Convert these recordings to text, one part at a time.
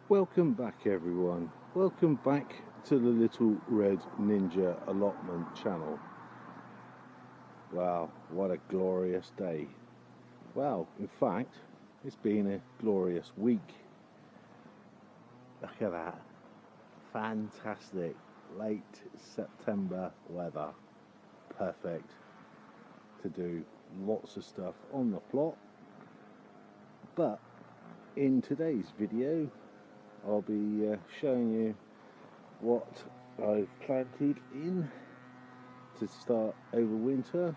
Welcome back everyone, welcome back to the Little Red Ninja Allotment channel. Wow, what a glorious day. Well, in fact, it's been a glorious week. Look at that, fantastic late September weather. Perfect to do lots of stuff on the plot. But in today's video I'll be showing you what I've planted in to start over winter,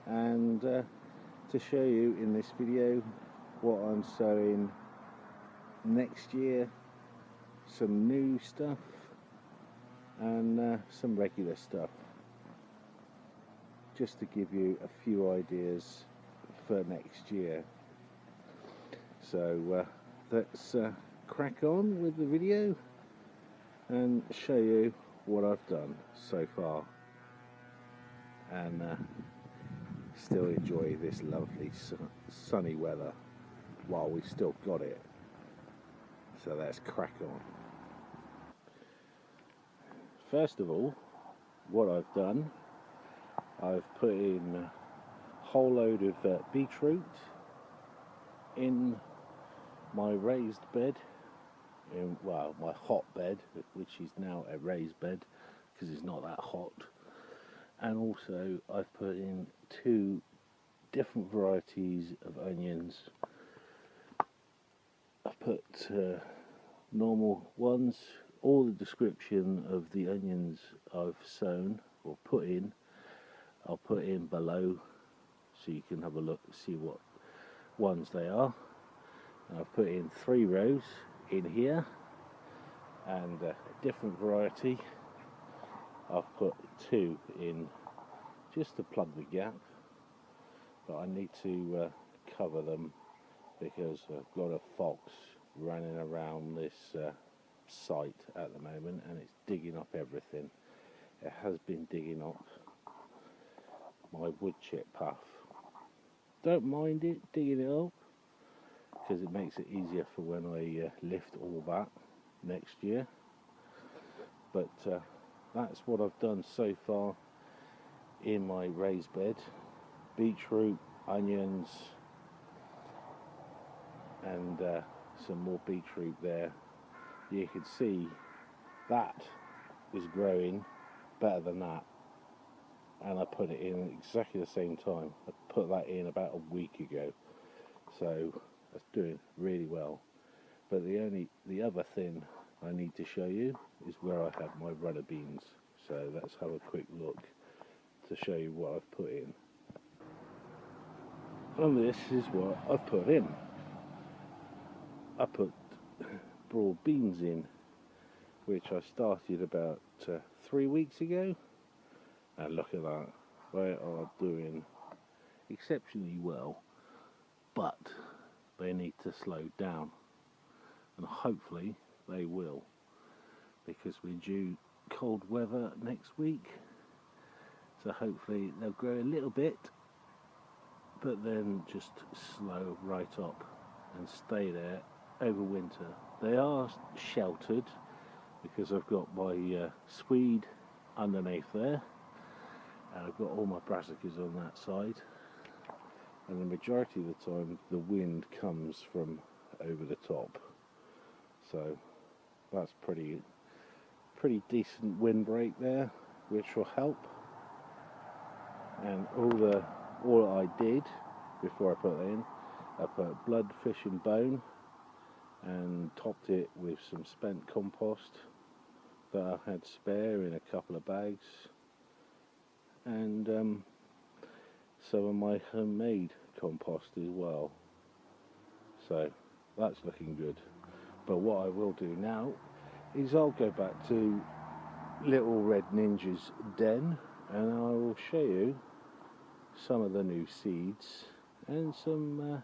and to show you in this video what I'm sowing next year, some new stuff and some regular stuff, just to give you a few ideas for next year. So let's crack on with the video and show you what I've done so far, and still enjoy this lovely sunny weather while we've still got it. So let's crack on. First of all, what I've done, I've put in a whole load of beetroot in my raised bed, well, my hot bed, which is now a raised bed because it's not that hot. And also I've put in 2 different varieties of onions. I've put normal ones. All the description of the onions I've sown or put in, I'll put in below so you can have a look and see what ones they are. I've put in 3 rows in here, and a different variety I've put 2 in just to plug the gap, but I need to cover them because I've got a fox running around this site at the moment, and it's digging up everything. It has been digging up my wood chip path. Don't mind it digging it up, because it makes it easier for when I lift all that next year. But that's what I've done so far in my raised bed. Beetroot, onions, and some more beetroot there. You can see that is growing better than that, and I put it in exactly the same time. I put that in about a week ago, so that's doing really well. But the other thing I need to show you is where I have my runner beans. So let's have a quick look to show you what I've put in. And this is what I've put in. I put broad beans in, which I started about 3 weeks ago, and look at that, they are doing exceptionally well, but they need to slow down, and hopefully they will, because we're due cold weather next week, so hopefully they'll grow a little bit, but then just slow right up and stay there over winter. They are sheltered because I've got my swede underneath there, and I've got all my brassicas on that side, and the majority of the time the wind comes from over the top, so that's pretty decent windbreak there, which will help. And all I did before I put that in, I put blood, fish and bone, and topped it with some spent compost that I had spare in a couple of bags, and some of my homemade compost as well. So that's looking good. But what I will do now is I'll go back to Little Red Ninja's den, and I will show you some of the new seeds and some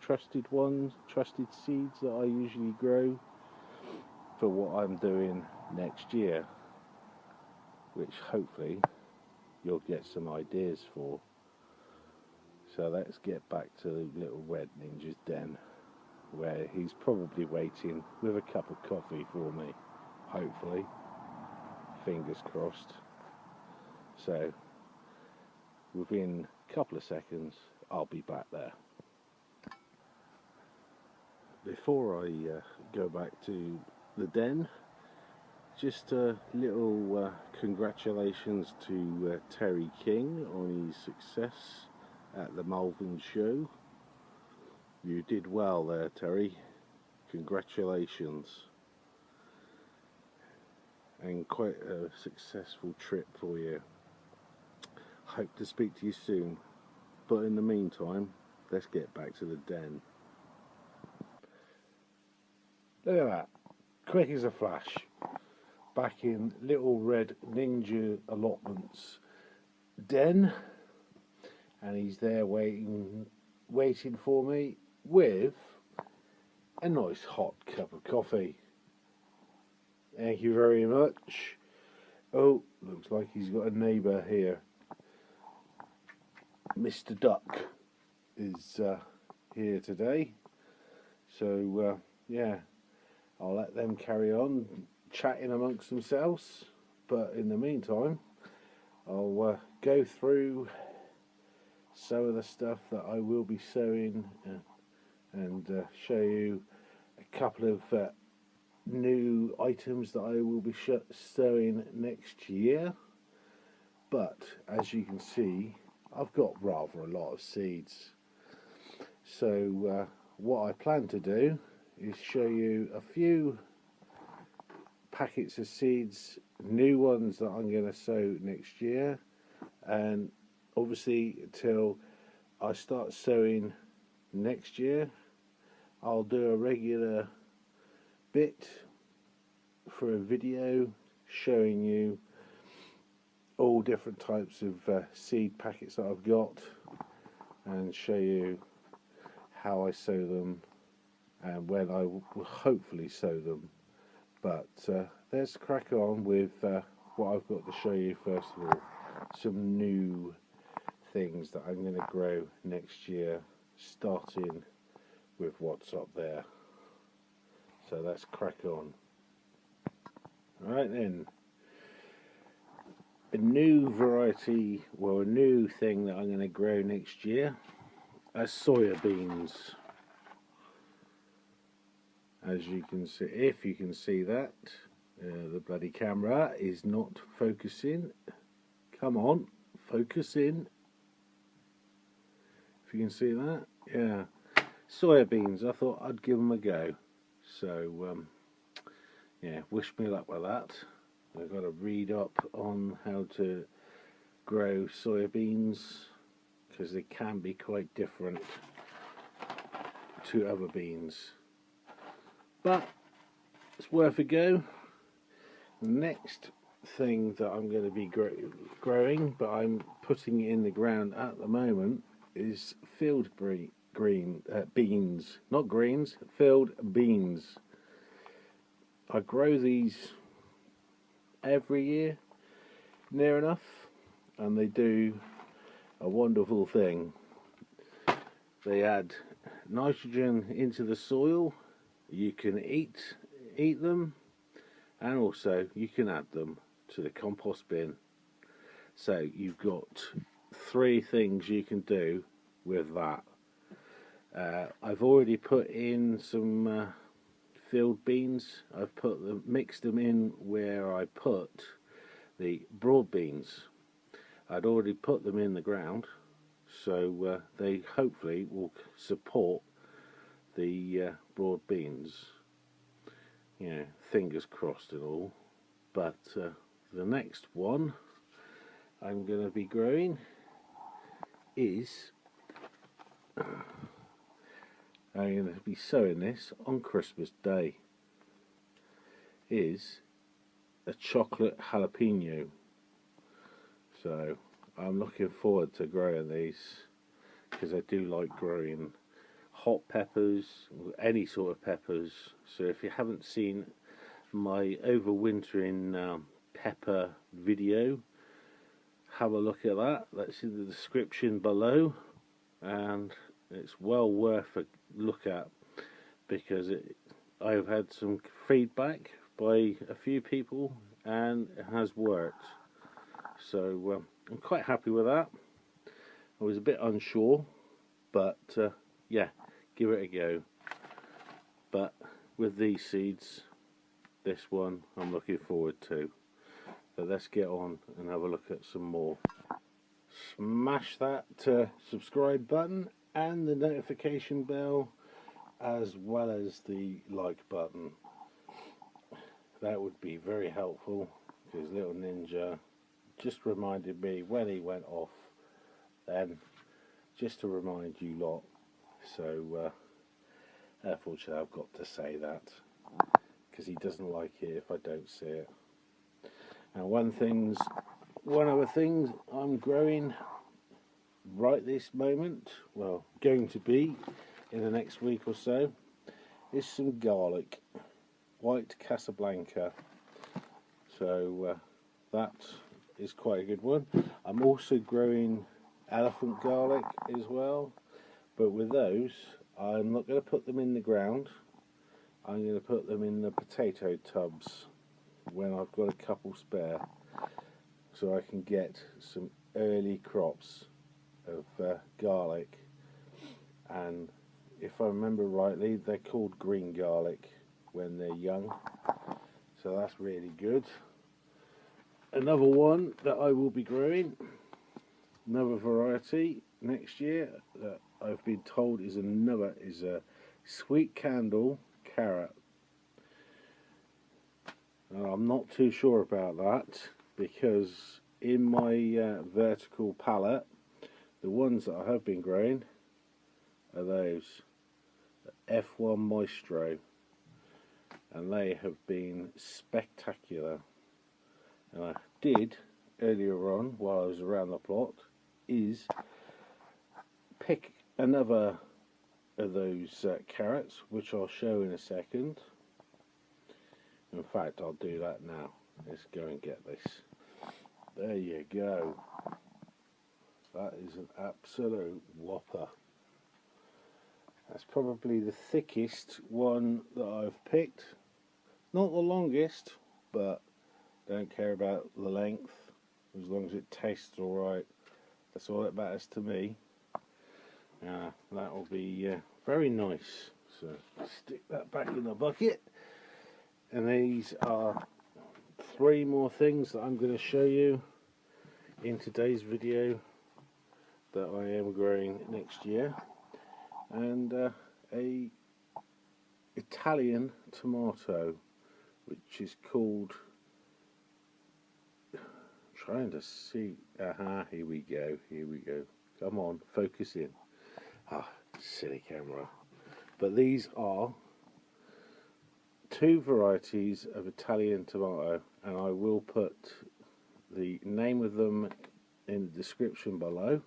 trusted seeds that I usually grow for what I'm doing next year, which hopefully you'll get some ideas for. So let's get back to Little Red Ninja's den. where he's probably waiting with a cup of coffee for me, hopefully, fingers crossed. So within a couple of seconds I'll be back there. Before I go back to the den, just a little congratulations to Terry King on his success at the Malvern show. You did well there, Terry. Congratulations. And quite a successful trip for you. Hope to speak to you soon. But in the meantime, let's get back to the den. Look at that. Quick as a flash. Back in Little Red Ninja Allotments den. And he's there waiting for me with a nice hot cup of coffee. Thank you very much. Oh, looks like he's got a neighbour here. Mr. Duck is here today. So, yeah, I'll let them carry on chatting amongst themselves. But in the meantime, I'll go through some of the stuff that I will be sewing and show you a couple of new items that I will be sewing next year. But as you can see, I've got rather a lot of seeds. So what I plan to do is show you a few packets of seeds, new ones that I'm going to sow next year, and obviously until I start sowing next year, I'll do a regular bit for a video showing you all different types of seed packets that I've got, and show you how I sow them and when I will hopefully sow them. But let's crack on with what I've got to show you. First of all, some new things that I'm going to grow next year, starting with what's up there. So let's crack on. Right then, a new variety, well, a new thing that I'm going to grow next year are soya beans. As you can see, if you can see that, the bloody camera is not focusing. Come on, focus in. If you can see that, yeah. Soya beans, I thought I'd give them a go. So, yeah, wish me luck with that. I've got to read up on how to grow soya beans, because they can be quite different to other beans. But it's worth a go. The next thing that I'm going to be growing, but I'm putting in the ground at the moment, is field beans. Not greens, field beans. I grow these every year, near enough, and they do a wonderful thing. They add nitrogen into the soil. You can eat them, and also you can add them to the compost bin. So you've got 3 things you can do with that. I've already put in some field beans. I've mixed them in where I put the broad beans. I'd already put them in the ground, so they hopefully will support the broad beans. You know, fingers crossed and all. But the next one I'm going to be growing is I'm going to be sowing this on Christmas Day, is a chocolate jalapeno. So I'm looking forward to growing these, because I do like growing hot peppers, any sort of peppers. So if you haven't seen my overwintering pepper video, have a look at that. That's in the description below, and it's well worth a look at, because I've had some feedback by a few people and it has worked. So I'm quite happy with that. I was a bit unsure, but yeah, give it a go. But with these seeds, this one I'm looking forward to. So let's get on and have a look at some more. Smash that subscribe button and the notification bell, as well as the like button. That would be very helpful, because little ninja just reminded me when he went off then, just to remind you lot. So unfortunately I've got to say that, because he doesn't like it if I don't say it. And one of the things I'm growing right this moment, well, going to be in the next week or so, is some garlic, white Casablanca. So that is quite a good one. I'm also growing elephant garlic as well, but with those I'm not going to put them in the ground. I'm going to put them in the potato tubs when I've got a couple spare, so I can get some early crops of garlic. And if I remember rightly, they're called green garlic when they're young, so that's really good. Another one that I will be growing, another variety next year that I've been told is a sweet candle carrot. I'm not too sure about that, because in my vertical palette, the ones that I have been growing are those F1 Maestro, and they have been spectacular. And I did earlier on, while I was around the plot, is pick another of those carrots, which I'll show in a second. In fact, I'll do that now. Let's go and get this. There you go. That is an absolute whopper. That's probably the thickest one that I've picked. Not the longest, but don't care about the length, as long as it tastes alright. That's all that matters to me. That will be very nice. So stick that back in the bucket. And these are 3 more things that I'm going to show you in today's video that I am growing next year. And a Italian tomato, which is called, trying to see, here we go, come on, focus in. Silly camera. But these are 2 varieties of Italian tomato, and I will put the name of them in the description below.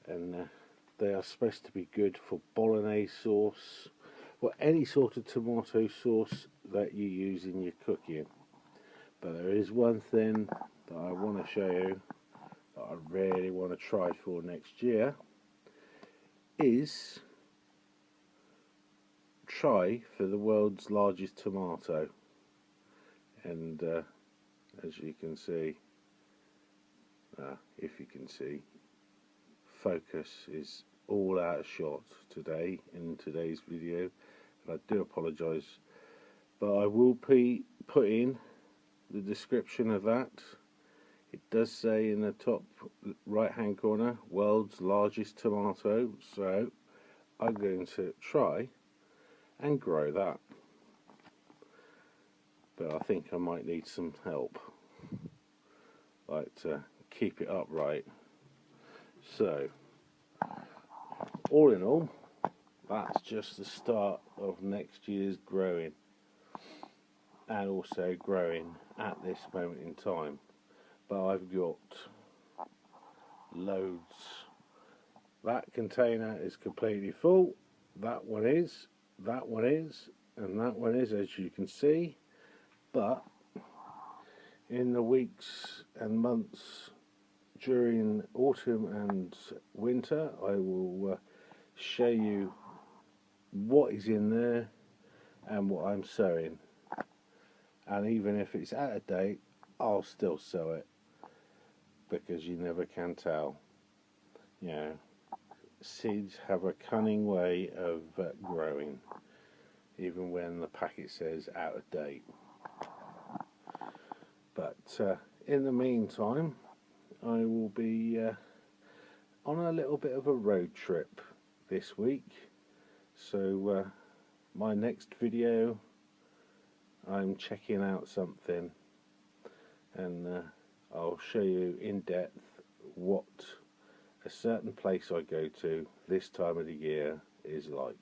And they are supposed to be good for bolognese sauce, or any sort of tomato sauce that you use in your cooking. But there is one thing that I want to show you that I really want to try for next year, is try for the world's largest tomato. And as you can see, if you can see, focus is all out of shot today in today's video, and I do apologise, but I will be putting the description of that. It does say in the top right hand corner, world's largest tomato, so I'm going to try and grow that, but I think I might need some help, like to keep it upright. So all in all, that's just the start of next year's growing, and also growing at this moment in time. But I've got loads. That container is completely full, that one is, and that one is, as you can see. But in the weeks and months during autumn and winter, I will show you what is in there and what I'm sowing. And even if it's out of date, I'll still sow it, because you never can tell. You know, seeds have a cunning way of growing, even when the packet says out of date. But in the meantime, I will be on a little bit of a road trip this week. So my next video, I'm checking out something, and I'll show you in depth what a certain place I go to this time of the year is like.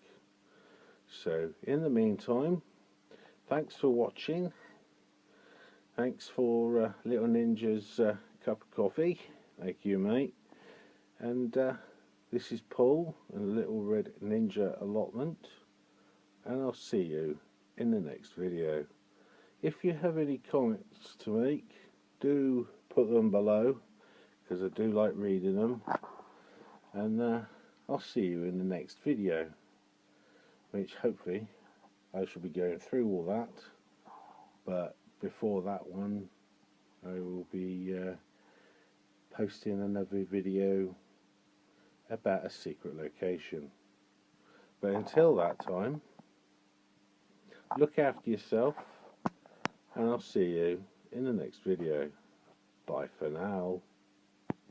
So in the meantime, thanks for watching. Thanks for Little Ninja's cup of coffee. Thank you, mate. And this is Paul and Little Red Ninja Allotment, and I'll see you in the next video. If you have any comments to make, do put them below, because I do like reading them. And I'll see you in the next video, which hopefully I shall be going through all that. But before that one, I will be posting another video about a secret location. But until that time, look after yourself, and I'll see you in the next video. Bye for now.